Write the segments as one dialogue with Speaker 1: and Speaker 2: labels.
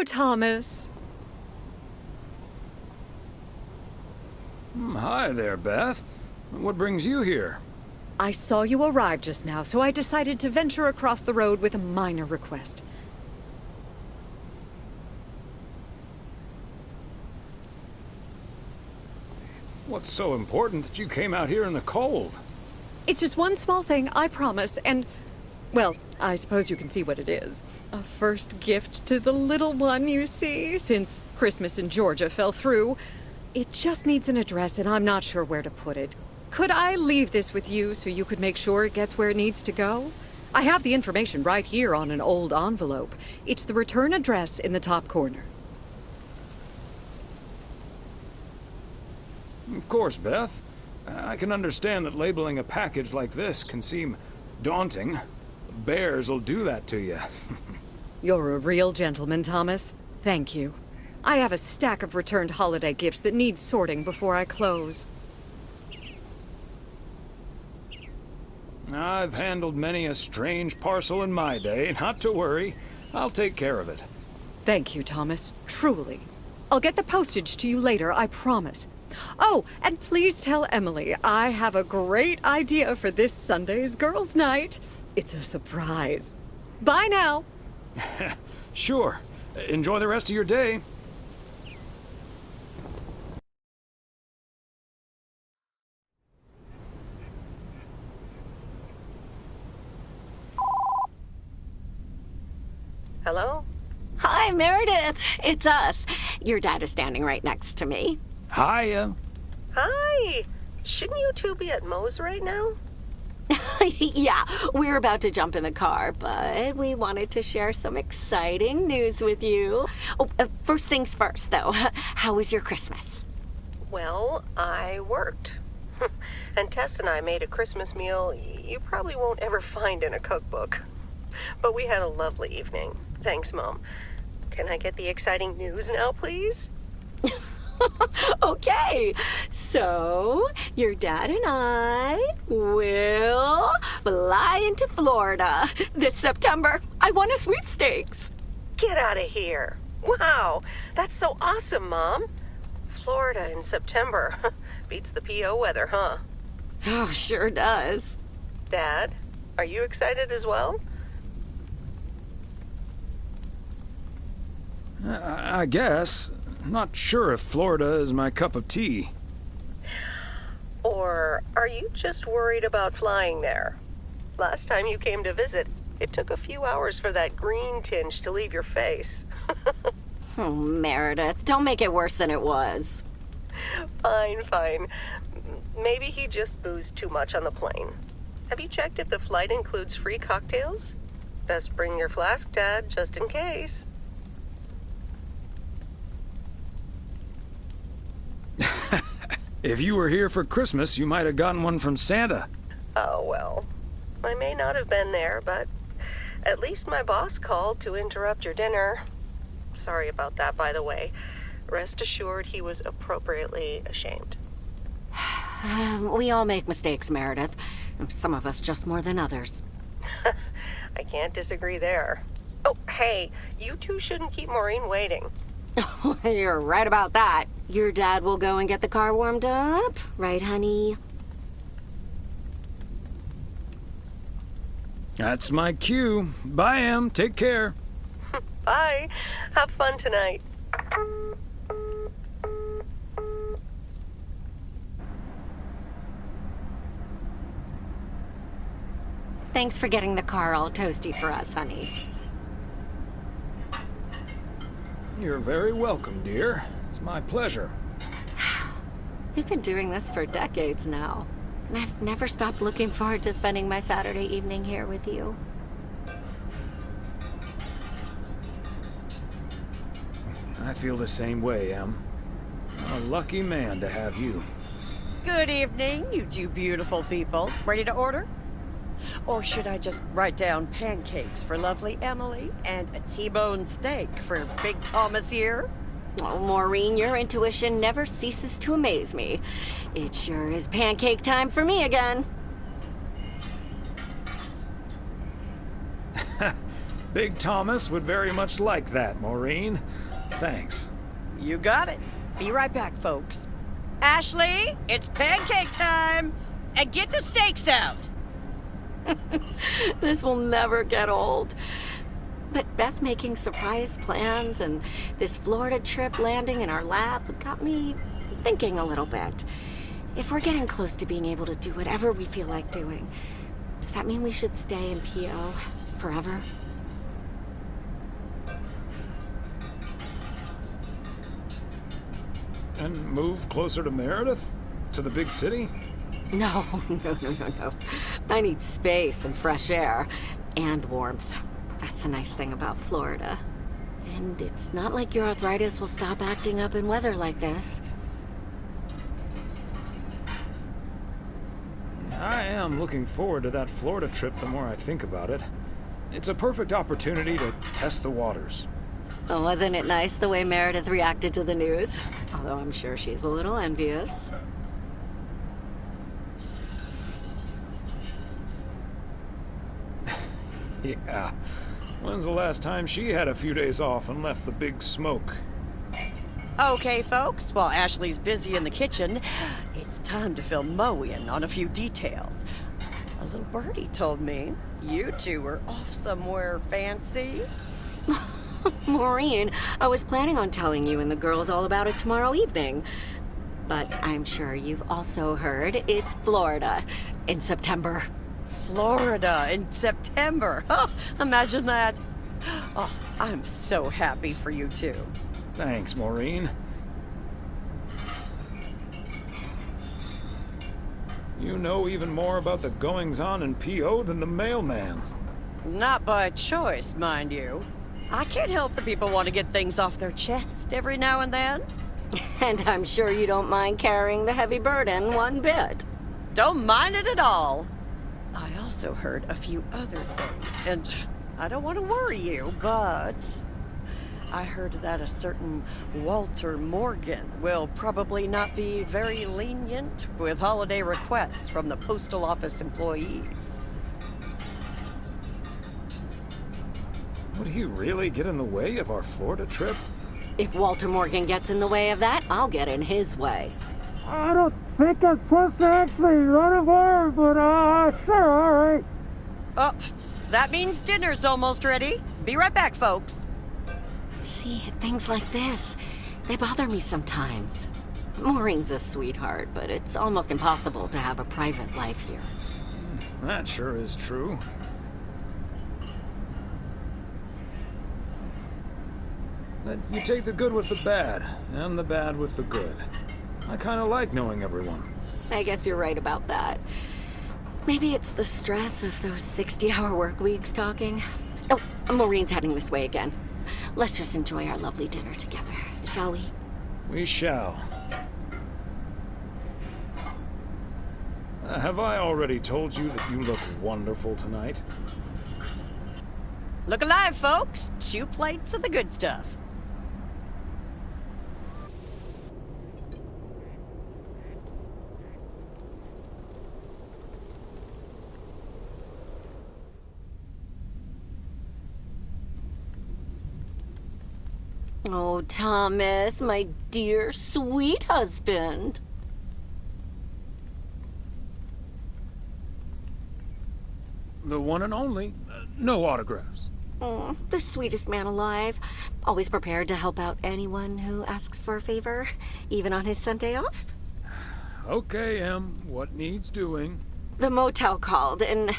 Speaker 1: Hello, Thomas.
Speaker 2: Hi there, Beth. What brings you here?
Speaker 1: I saw you arrive just now, so I decided to venture across the road with a minor request.
Speaker 2: What's so important that you came out here in the cold?
Speaker 1: It's just one small thing, I promise, and... well, I suppose you can see what it is. A first gift to the little one, you see, since Christmas in Georgia fell through. It just needs an address, and I'm not sure where to put it. Could I leave this with you so you could make sure it gets where it needs to go? I have the information right here on an old envelope. It's the return address in the top corner.
Speaker 2: Of course, Beth. I can understand that labeling a package like this can seem daunting. Bears will do that to you.
Speaker 1: You're a real gentleman, Thomas. Thank you. I have a stack of returned holiday gifts that need sorting before I close.
Speaker 2: I've handled many a strange parcel in my day. Not to worry. I'll take care of it.
Speaker 1: Thank you, Thomas. Truly. I'll get the postage to you later, I promise. Oh, and please tell Emily I have a great idea for this Sunday's girls' night. It's a surprise. Bye now.
Speaker 2: Sure. Enjoy the rest of your day.
Speaker 3: Hello?
Speaker 4: Hi, Meredith. It's us. Your dad is standing right next to me.
Speaker 2: Hiya.
Speaker 3: Hi! Shouldn't you two be at Moe's right now?
Speaker 4: Yeah, we're about to jump in the car, but we wanted to share some exciting news with you. Oh, first things first, though. How was your Christmas?
Speaker 3: Well, I worked. And Tess and I made a Christmas meal you probably won't ever find in a cookbook. But we had a lovely evening. Thanks, Mom. Can I get the exciting news now, please?
Speaker 4: Okay, so your dad and I will fly into Florida this September. I won a sweepstakes.
Speaker 3: Get out of here. Wow, that's so awesome, Mom. Florida in September. Beats the PO weather, huh?
Speaker 4: Oh, sure does.
Speaker 3: Dad, are you excited as well?
Speaker 2: I guess. Not sure if Florida is my cup of tea.
Speaker 3: Or are you just worried about flying there? Last time you came to visit, it took a few hours for that green tinge to leave your face.
Speaker 4: Oh, Meredith, don't make it worse than it was.
Speaker 3: Fine. Maybe he just boozed too much on the plane. Have you checked if the flight includes free cocktails? Best bring your flask, Dad, just in case.
Speaker 2: If you were here for Christmas, you might have gotten one from Santa.
Speaker 3: Oh, well. I may not have been there, but at least my boss called to interrupt your dinner. Sorry about that, by the way. Rest assured he was appropriately ashamed.
Speaker 4: We all make mistakes, Meredith. Some of us just more than others.
Speaker 3: I can't disagree there. Oh, hey, you two shouldn't keep Maureen waiting.
Speaker 4: You're right about that. Your dad will go and get the car warmed up, right, honey?
Speaker 2: That's my cue. Bye, Em. Take care.
Speaker 3: Bye. Have fun tonight.
Speaker 4: Thanks for getting the car all toasty for us, honey.
Speaker 2: You're very welcome, dear. It's my pleasure.
Speaker 4: We've been doing this for decades now, and I've never stopped looking forward to spending my Saturday evening here with you.
Speaker 2: I feel the same way, Em. I'm a lucky man to have you.
Speaker 5: Good evening, you two beautiful people. Ready to order? Or should I just write down pancakes for lovely Emily and a T-bone steak for Big Thomas here?
Speaker 4: Oh, Maureen, your intuition never ceases to amaze me. It sure is pancake time for me again.
Speaker 2: Big Thomas would very much like that, Maureen. Thanks.
Speaker 5: You got it. Be right back, folks. Ashley, it's pancake time! And get the steaks out!
Speaker 4: This will never get old. But Beth making surprise plans and this Florida trip landing in our lap got me thinking a little bit. If we're getting close to being able to do whatever we feel like doing, does that mean we should stay in PO forever?
Speaker 2: And move closer to Meredith? To the big city?
Speaker 4: No. I need space and fresh air and warmth. That's the nice thing about Florida. And it's not like your arthritis will stop acting up in weather like this.
Speaker 2: I am looking forward to that Florida trip the more I think about it. It's a perfect opportunity to test the waters.
Speaker 4: Oh, wasn't it nice the way Meredith reacted to the news? Although I'm sure she's a little envious.
Speaker 2: Yeah. When's the last time she had a few days off and left the big smoke?
Speaker 5: Okay, folks, while Ashley's busy in the kitchen, it's time to fill Moe in on a few details. A little birdie told me you two were off somewhere fancy.
Speaker 4: Maureen, I was planning on telling you and the girls all about it tomorrow evening. But I'm sure you've also heard it's Florida in September.
Speaker 5: Florida in September. Oh, imagine that. Oh, I'm so happy for you two.
Speaker 2: Thanks, Maureen. You know even more about the goings-on in PO than the mailman.
Speaker 5: Not by choice, mind you. I can't help that people want to get things off their chest every now and then.
Speaker 4: And I'm sure you don't mind carrying the heavy burden one bit.
Speaker 5: Don't mind it at all. I also heard a few other things, and I don't want to worry you, but I heard that a certain Walter Morgan will probably not be very lenient with holiday requests from the postal office employees.
Speaker 2: Would he really get in the way of our Florida trip?
Speaker 4: If Walter Morgan gets in the way of that, I'll get in his way.
Speaker 6: I don't think I'm supposed to actually run a bar, but sure, all right.
Speaker 5: Oh, that means dinner's almost ready. Be right back, folks.
Speaker 4: See, things like this, they bother me sometimes. Maureen's a sweetheart, but it's almost impossible to have a private life here.
Speaker 2: That sure is true. But you take the good with the bad, and the bad with the good. I kind of like knowing everyone.
Speaker 4: I guess you're right about that. Maybe it's the stress of those 60-hour work weeks talking. Oh, Maureen's heading this way again. Let's just enjoy our lovely dinner together, shall we?
Speaker 2: We shall. Have I already told you that you look wonderful tonight?
Speaker 5: Look alive, folks. 2 plates of the good stuff.
Speaker 4: Oh, Thomas, my dear, sweet husband.
Speaker 2: The one and only. No autographs.
Speaker 4: Oh, the sweetest man alive. Always prepared to help out anyone who asks for a favor, even on his Sunday off.
Speaker 2: Okay, Em. What needs doing?
Speaker 4: The motel called, and,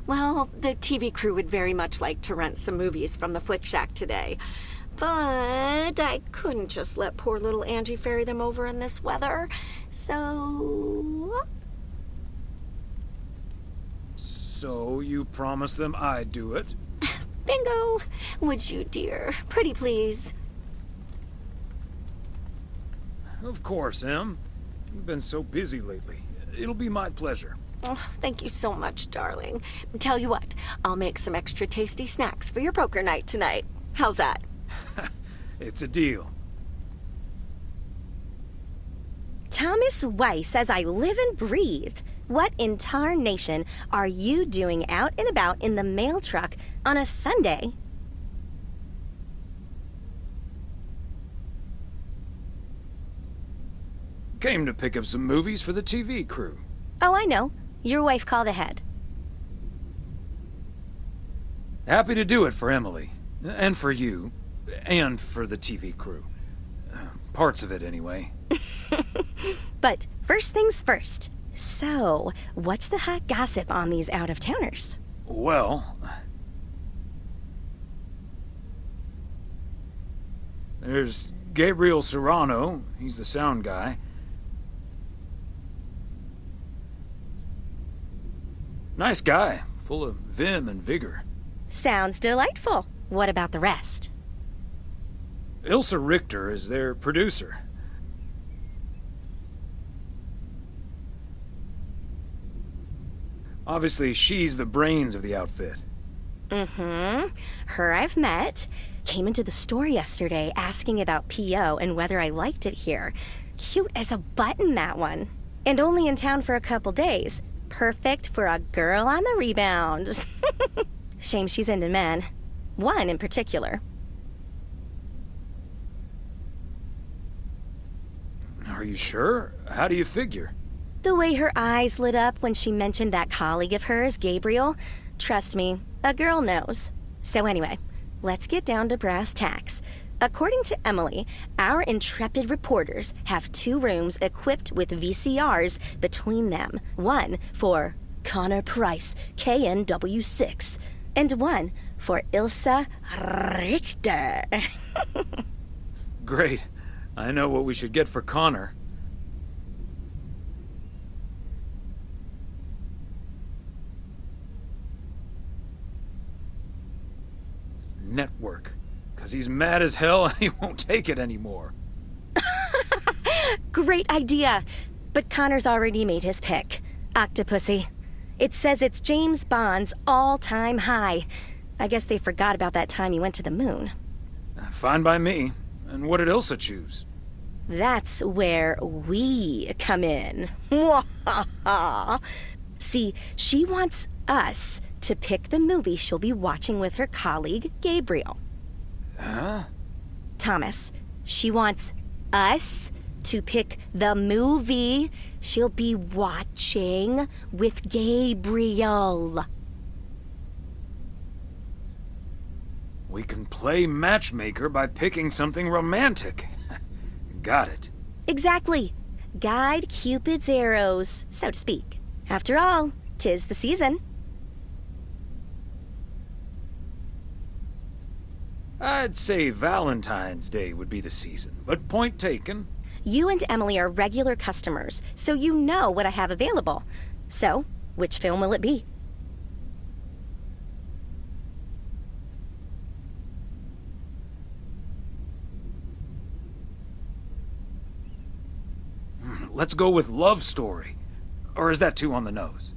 Speaker 4: well, the TV crew would very much like to rent some movies from the Flick Shack today. But I couldn't just let poor little Angie ferry them over in this weather, so...
Speaker 2: So you promised them I'd do it?
Speaker 4: Bingo! Would you, dear? Pretty please.
Speaker 2: Of course, Em. You've been so busy lately. It'll be my pleasure.
Speaker 4: Oh, thank you so much, darling. Tell you what, I'll make some extra tasty snacks for your poker night tonight. How's that?
Speaker 2: It's a deal.
Speaker 7: Thomas Weiss as I live and breathe. What in tarnation are you doing out and about in the mail truck on a Sunday?
Speaker 2: Came to pick up some movies for the TV crew.
Speaker 7: Oh, I know. Your wife called ahead.
Speaker 2: Happy to do it for Emily. And for you. And for the TV crew. Parts of it, anyway.
Speaker 7: But first things first. So, what's the hot gossip on these out-of-towners?
Speaker 2: Well... There's Gabriel Serrano. He's the sound guy. Nice guy. Full of vim and vigor.
Speaker 7: Sounds delightful. What about the rest?
Speaker 2: Ilsa Richter is their producer. Obviously, she's the brains of the outfit.
Speaker 7: Mm-hmm. Her I've met. Came into the store yesterday asking about PO and whether I liked it here. Cute as a button, that one. And only in town for a couple days. Perfect for a girl on the rebound. Shame she's into men. One in particular.
Speaker 2: Are you sure? How do you figure?
Speaker 7: The way her eyes lit up when she mentioned that colleague of hers, Gabriel. Trust me, a girl knows. So anyway, let's get down to brass tacks. According to Emily, our intrepid reporters have 2 rooms equipped with VCRs between them. One for Connor Price, KNW6, and one for Ilsa Richter.
Speaker 2: Great. I know what we should get for Connor. Network. Because he's mad as hell and he won't take it anymore.
Speaker 7: Great idea. But Connor's already made his pick. Octopussy. It says it's James Bond's all-time high. I guess they forgot about that time he went to the moon.
Speaker 2: Fine by me. And what did Ilsa choose?
Speaker 7: That's where we come in. See, she wants us to pick the movie she'll be watching with her colleague, Gabriel.
Speaker 2: Huh?
Speaker 7: Thomas, she wants us to pick the movie she'll be watching with Gabriel.
Speaker 2: We can play matchmaker by picking something romantic. Got it.
Speaker 7: Exactly. Guide Cupid's arrows, so to speak. After all, 'tis the season.
Speaker 2: I'd say Valentine's Day would be the season, but point taken.
Speaker 7: You and Emily are regular customers, so you know what I have available. So, which film will it be?
Speaker 2: Let's go with Love Story. Or is that too on the nose?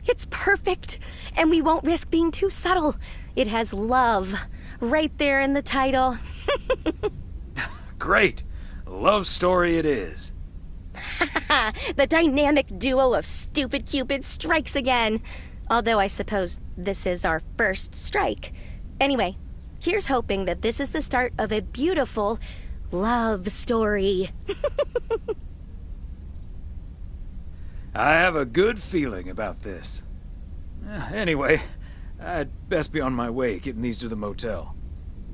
Speaker 7: It's perfect, and we won't risk being too subtle. It has love right there in the title.
Speaker 2: Great. Love Story it is.
Speaker 7: The dynamic duo of stupid Cupid strikes again. Although I suppose this is our first strike. Anyway, here's hoping that this is the start of a beautiful love story.
Speaker 2: I have a good feeling about this. Anyway, I'd best be on my way, getting these to the motel.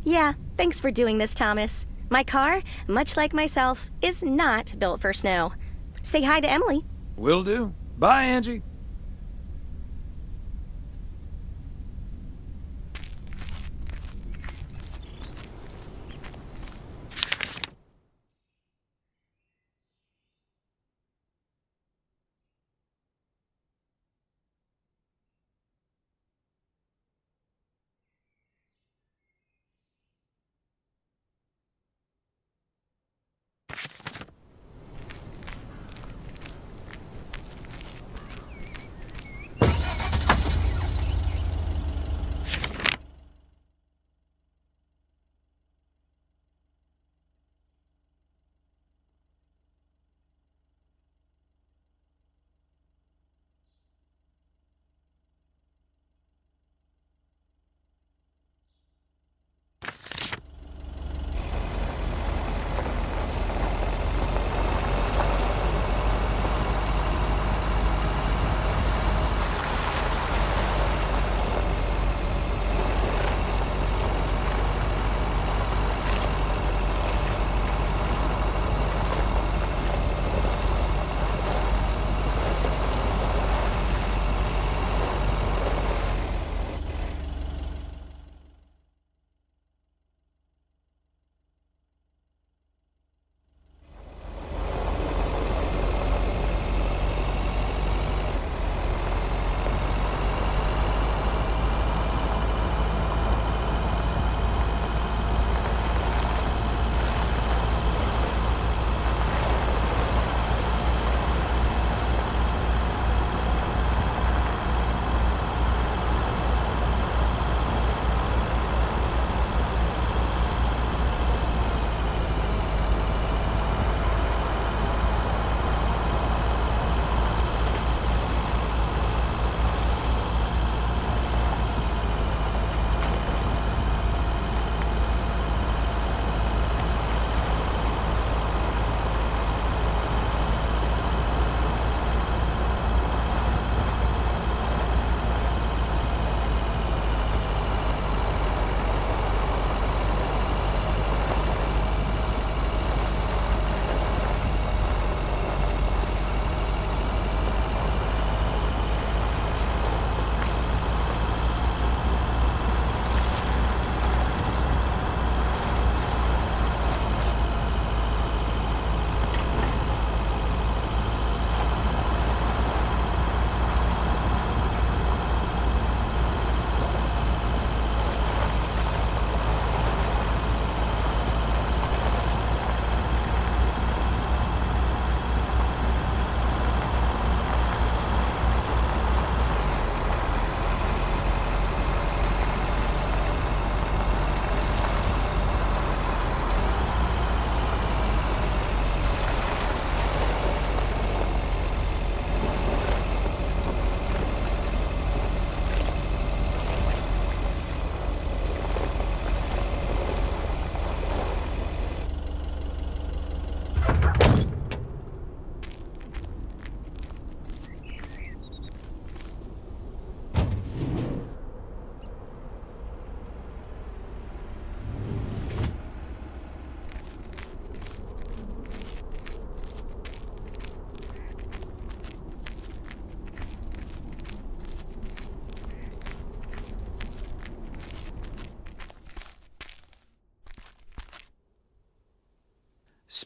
Speaker 7: Yeah, thanks for doing this, Thomas. My car, much like myself, is not built for snow. Say hi to Emily.
Speaker 2: Will do. Bye, Angie.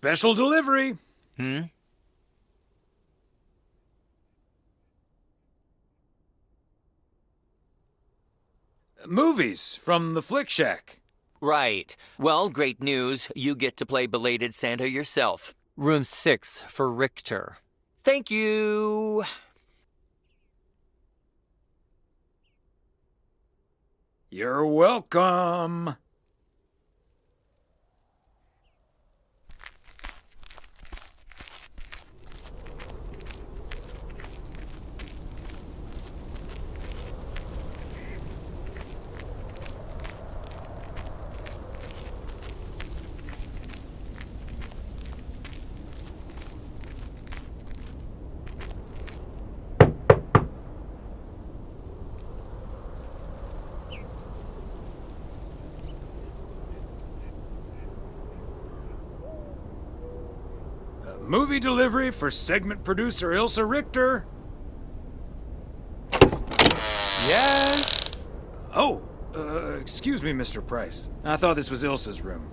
Speaker 2: Special delivery. Movies from the Flick Shack.
Speaker 8: Right. Well, great news. You get to play belated Santa yourself.
Speaker 9: Room 6 for Richter.
Speaker 8: Thank you.
Speaker 2: You're welcome. Movie delivery for segment producer Ilsa Richter.
Speaker 9: Yes?
Speaker 2: Oh, excuse me, Mr. Price. I thought this was Ilsa's room.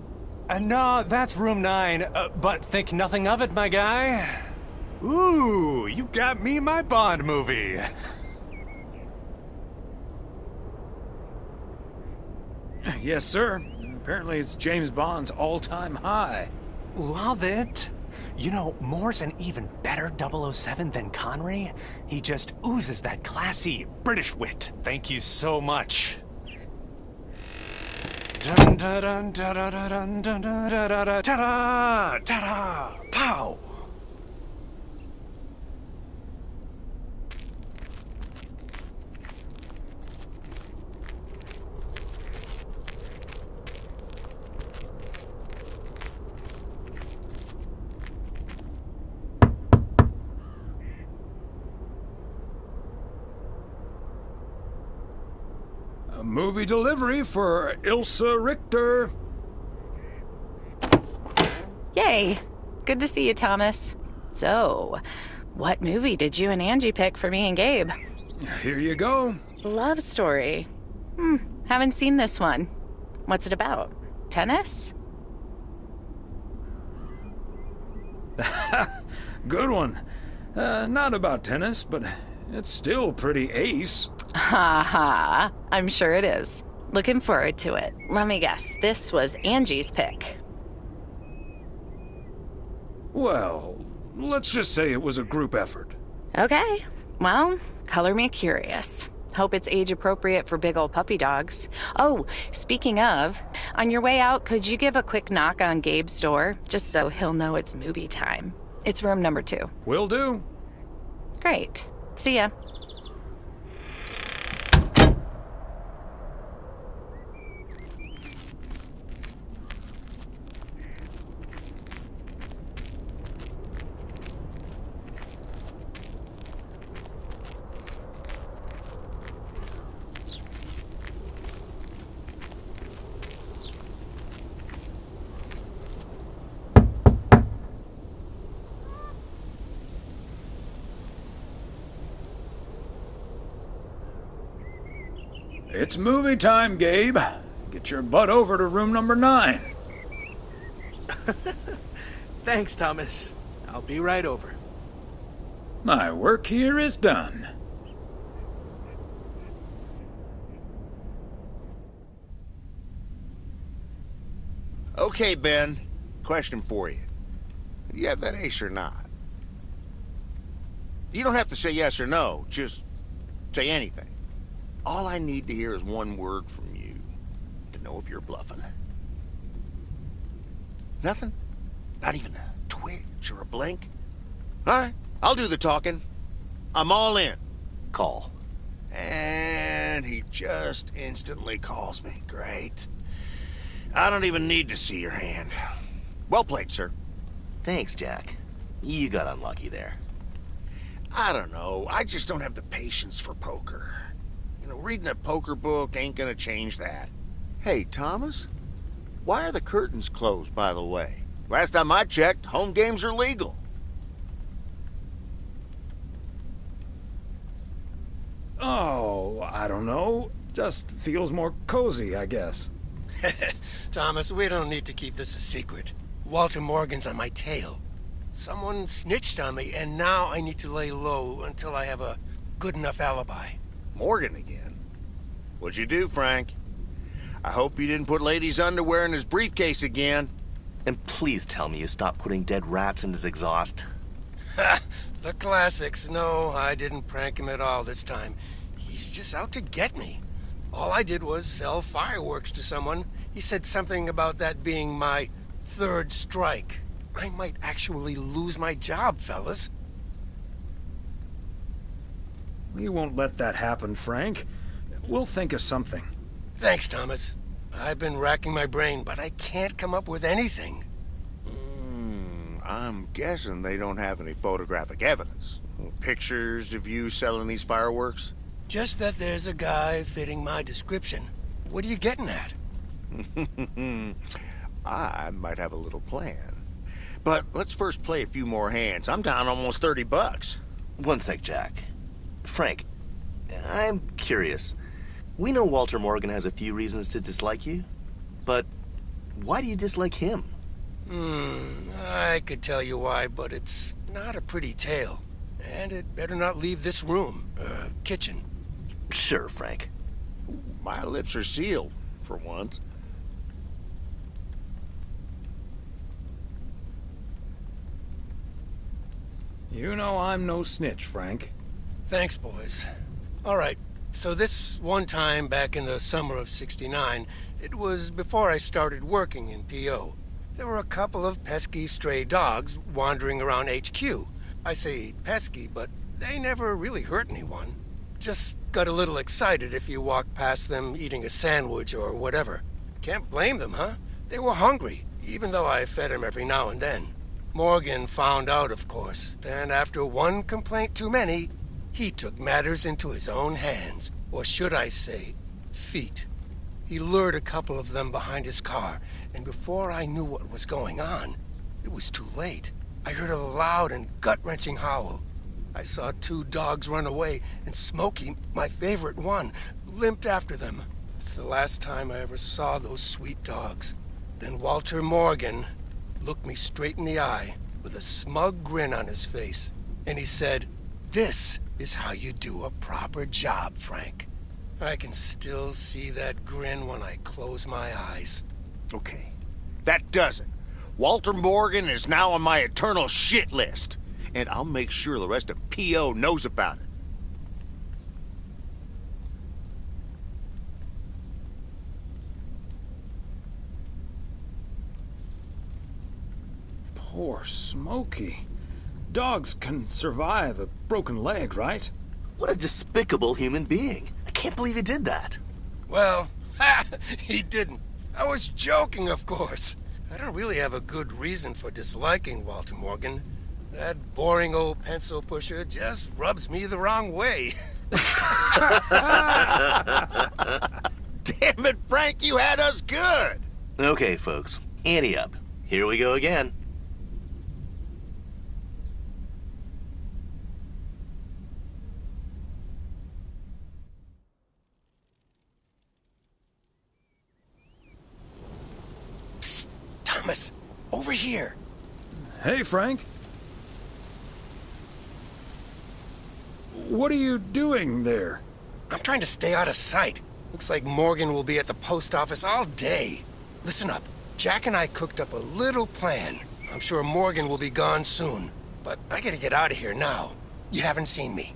Speaker 9: No, that's room 9, but think nothing of it, my guy. Ooh, you got me my Bond movie.
Speaker 2: Yes, sir. Apparently it's James Bond's all-time high.
Speaker 9: Love it. You know, Moore's an even better 007 than Connery. He just oozes that classy British wit. Thank you so much. Dun dun dun dun dun dun dun dun dun dun ta-da! Ta-da! Pow!
Speaker 2: A movie delivery for Ilsa Richter.
Speaker 10: Yay! Good to see you, Thomas. So, what movie did you and Angie pick for me and Gabe?
Speaker 2: Here you go.
Speaker 10: Love story. Haven't seen this one. What's it about? Tennis?
Speaker 2: Good one. Not about tennis, but it's still pretty ace.
Speaker 10: Ha ha. I'm sure it is. Looking forward to it. Let me guess. This was Angie's pick.
Speaker 2: Well, let's just say it was a group effort.
Speaker 10: Okay. Well, color me curious. Hope it's age appropriate for big old puppy dogs. Oh, speaking of, on your way out, could you give a quick knock on Gabe's door, just so he'll know it's movie time? It's room number 2.
Speaker 2: Will do.
Speaker 10: Great. See ya.
Speaker 2: It's movie time, Gabe. Get your butt over to room number 9.
Speaker 11: Thanks, Thomas. I'll be right over.
Speaker 2: My work here is done.
Speaker 12: Okay, Ben. Question for you. Do you have that ace or not? You don't have to say yes or no. Just say anything. All I need to hear is one word from you to know if you're bluffing. Nothing? Not even a twitch or a blink? All right, I'll do the talking. I'm all in.
Speaker 8: Call.
Speaker 12: And he just instantly calls me. Great. I don't even need to see your hand. Well played, sir.
Speaker 13: Thanks, Jack. You got unlucky there.
Speaker 12: I don't know. I just don't have the patience for poker. You know, reading a poker book ain't gonna change that. Hey, Thomas? Why are the curtains closed, by the way? Last time I checked, home games are legal.
Speaker 2: Oh, I don't know. Just feels more cozy, I guess.
Speaker 11: Thomas, we don't need to keep this a secret.
Speaker 14: Walter Morgan's on my tail. Someone snitched on me, and now I need to lay low until I have a good enough alibi.
Speaker 12: Morgan again? What'd you do, Frank? I hope you didn't put ladies' underwear in his briefcase again.
Speaker 13: And please tell me you stopped putting dead rats in his exhaust.
Speaker 14: Ha! The classics. No, I didn't prank him at all this time. He's just out to get me. All I did was sell fireworks to someone. He said something about that being my third strike. I might actually lose my job, fellas.
Speaker 2: We won't let that happen, Frank. We'll think of something.
Speaker 14: Thanks, Thomas. I've been racking my brain, but I can't come up with anything.
Speaker 12: I'm guessing they don't have any photographic evidence. Pictures of you selling these fireworks?
Speaker 14: Just that there's a guy fitting my description. What are you getting at?
Speaker 12: I might have a little plan. But let's first play a few more hands. I'm down almost 30 bucks.
Speaker 13: One sec, Jack. Frank, I'm curious. We know Walter Morgan has a few reasons to dislike you, but why do you dislike him?
Speaker 14: I could tell you why, but it's not a pretty tale. And it better not leave this room, kitchen.
Speaker 13: Sure, Frank.
Speaker 12: My lips are sealed, for once.
Speaker 2: You know I'm no snitch, Frank.
Speaker 14: Thanks, boys. All right, so this one time back in the summer of '69, it was before I started working in P.O. There were a couple of pesky stray dogs wandering around HQ. I say pesky, but they never really hurt anyone. Just got a little excited if you walked past them eating a sandwich or whatever. Can't blame them, huh? They were hungry, even though I fed them every now and then. Morgan found out, of course, and after one complaint too many, he took matters into his own hands, or should I say, feet. He lured a couple of them behind his car, and before I knew what was going on, it was too late. I heard a loud and gut-wrenching howl. I saw two dogs run away, and Smokey, my favorite one, limped after them. It's the last time I ever saw those sweet dogs. Then Walter Morgan looked me straight in the eye with a smug grin on his face, and he said, "This is how you do a proper job, Frank." I can still see that grin when I close my eyes.
Speaker 12: Okay, that does it. Walter Morgan is now on my eternal shit list, and I'll make sure the rest of P.O. knows about it.
Speaker 2: Poor Smokey. Dogs can survive a broken leg, right?
Speaker 13: What a despicable human being. I can't believe he did that.
Speaker 14: Well, he didn't. I was joking, of course. I don't really have a good reason for disliking Walter Morgan. That boring old pencil pusher just rubs me the wrong way.
Speaker 12: Damn it, Frank, you had us good.
Speaker 13: Okay, folks. Ante up. Here we go again.
Speaker 14: Psst, Thomas, over here.
Speaker 2: Hey, Frank. What are you doing there?
Speaker 14: I'm trying to stay out of sight. Looks like Morgan will be at the post office all day. Listen up. Jack and I cooked up a little plan. I'm sure Morgan will be gone soon. But I gotta get out of here now. You haven't seen me.